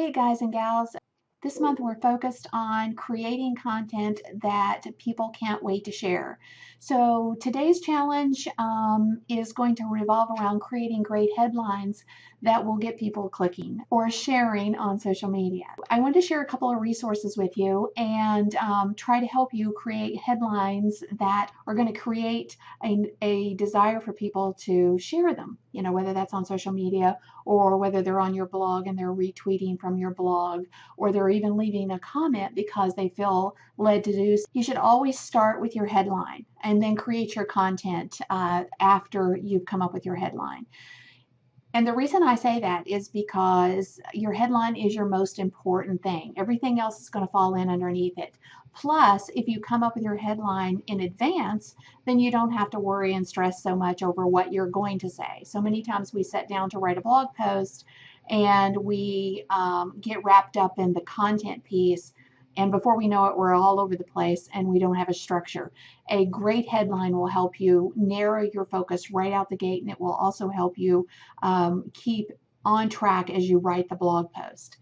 Hey guys and gals, this month we're focused on creating content that people can't wait to share. So today's challenge is going to revolve around creating great headlines that will get people clicking or sharing on social media. I want to share a couple of resources with you and try to help you create headlines that are going to create a desire for people to share them, whether that's on social media or whether they're on your blog and they're retweeting from your blog, or they're even leaving a comment because they feel led to do so. You should always start with your headline and then create your content after you've come up with your headline. And the reason I say that is because your headline is your most important thing. Everything else is going to fall in underneath it. Plus, if you come up with your headline in advance, then you don't have to worry and stress so much over what you're going to say. So many times we sit down to write a blog post and we get wrapped up in the content piece, and before we know it, we're all over the place and we don't have a structure. A great headline will help you narrow your focus right out the gate, and it will also help you keep on track as you write the blog post.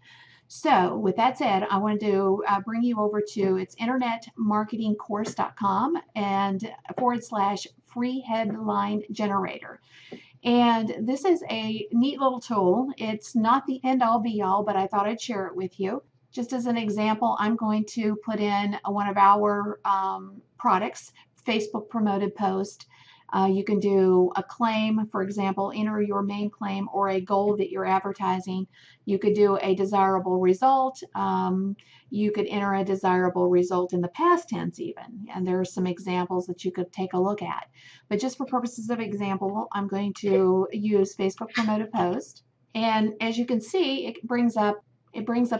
So with that said, I wanted to bring you over to it's internetmarketingcourse.com and /free headline generator. And this is a neat little tool. It's not the end all be all, but I thought I'd share it with you. Just as an example, I'm going to put in one of our products, Facebook promoted post. You can do a claim, for example, enter your main claim or a goal that you're advertising. You could do a desirable result. You could enter a desirable result in the past tense even. And there are some examples that you could take a look at. But just for purposes of example, I'm going to use Facebook promoted post. And as you can see, it brings up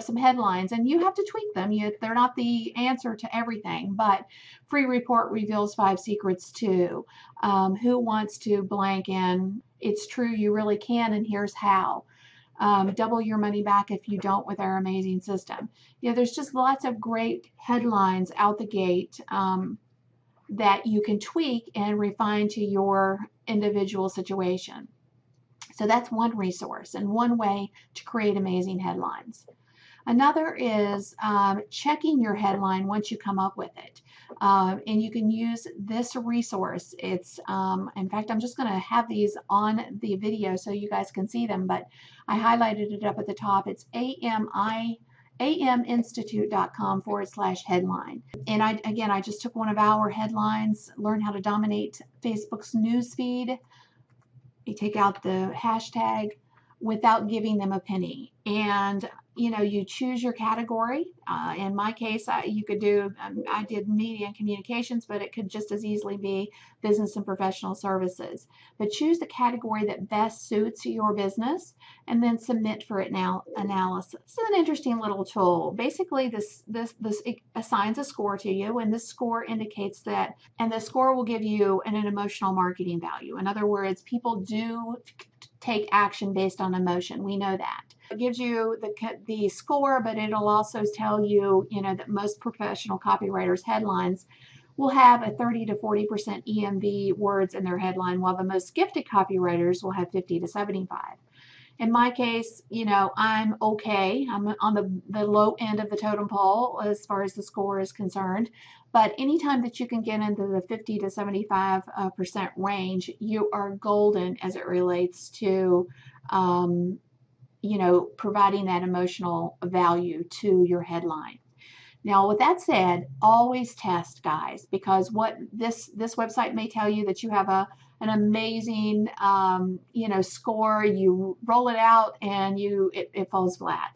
some headlines, and you have to tweak them. They're not the answer to everything, but free report reveals 5 secrets to who wants to blank in. It's true, you really can, and here's how. Double your money back if you don't with our amazing system. There's just lots of great headlines out the gate that you can tweak and refine to your individual situation. So that's one resource and one way to create amazing headlines. Another is checking your headline once you come up with it. And you can use this resource. It's, in fact, I'm just going to have these on the video so you guys can see them, but I highlighted it up at the top. It's aminstitute.com /headline. And I just took one of our headlines, learn how to dominate Facebook's newsfeed. You take out the hashtag without giving them a penny. And you choose your category. In my case, you could do, I did media and communications, but it could just as easily be business and professional services. But choose the category that best suits your business and then submit for it now analysis. This is an interesting little tool. Basically, this assigns a score to you, and this score indicates that, and the score will give you an emotional marketing value. In other words, people do take action based on emotion. We know that. It gives you the score, but it'll also tell you, that most professional copywriters' headlines will have a 30 to 40% EMV words in their headline, while the most gifted copywriters will have 50 to 75. In my case, I'm okay. I'm on the low end of the totem pole as far as the score is concerned. But anytime that you can get into the 50 to 75% range, you are golden as it relates to providing that emotional value to your headline. Now, with that said, always test, guys, because what this website may tell you that you have an amazing score. You roll it out and it falls flat.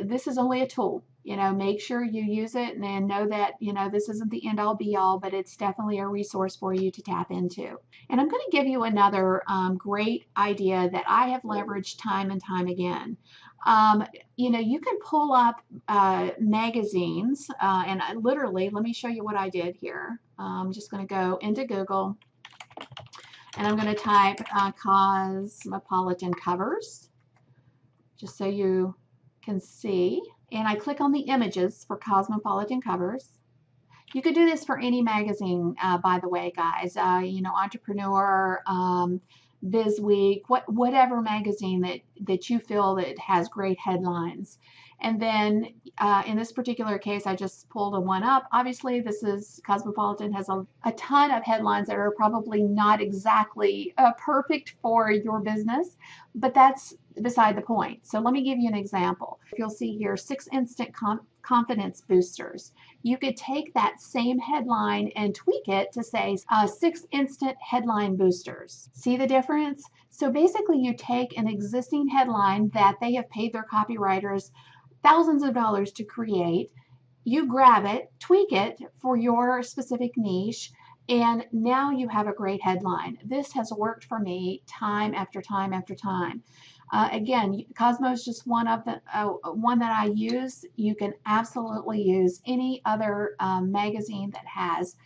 This is only a tool. Make sure you use it and know that this isn't the end all be all, but it's definitely a resource for you to tap into. And I'm going to give you another great idea that I have leveraged time and time again. You can pull up magazines, and literally, let me show you what I did here. I'm just going to go into Google, and I'm going to type Cosmopolitan covers, just so you can see. And I click on the images for Cosmopolitan covers. You could do this for any magazine, by the way, guys. Entrepreneur, Bizweek, whatever magazine that you feel that has great headlines. And then in this particular case, I just pulled a one up. Obviously, this is Cosmopolitan has a ton of headlines that are probably not exactly perfect for your business, but that's beside the point. So let me give you an example. You'll see here 6 instant confidence boosters. You could take that same headline and tweak it to say 6 instant headline boosters. See the difference? So basically, you take an existing headline that they have paid their copywriters thousands of dollars to create. You grab it, tweak it for your specific niche, and now you have a great headline. This has worked for me time after time after time. Again, Cosmo is just one of the one that I use. You can absolutely use any other magazine that has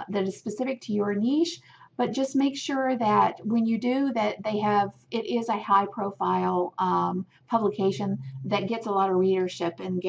that is specific to your niche, but just make sure that when you do that, it is a high profile publication that gets a lot of readership and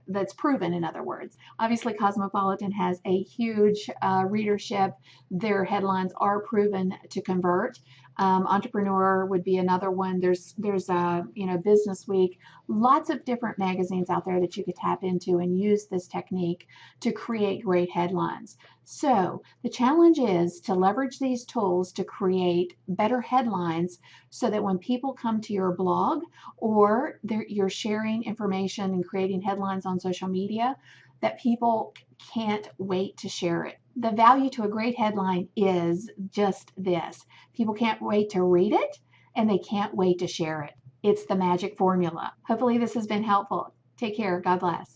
that's proven, in other words. Obviously, Cosmopolitan has a huge readership. Their headlines are proven to convert. Entrepreneur would be another one. There's Business Week, lots of different magazines out there that you could tap into and use this technique to create great headlines. So the challenge is to leverage these tools to create better headlines so that when people come to your blog or you're sharing information and creating headlines on social media, that people can't wait to share it. The value to a great headline is just this. People can't wait to read it and they can't wait to share it. It's the magic formula. Hopefully this has been helpful. Take care. God bless.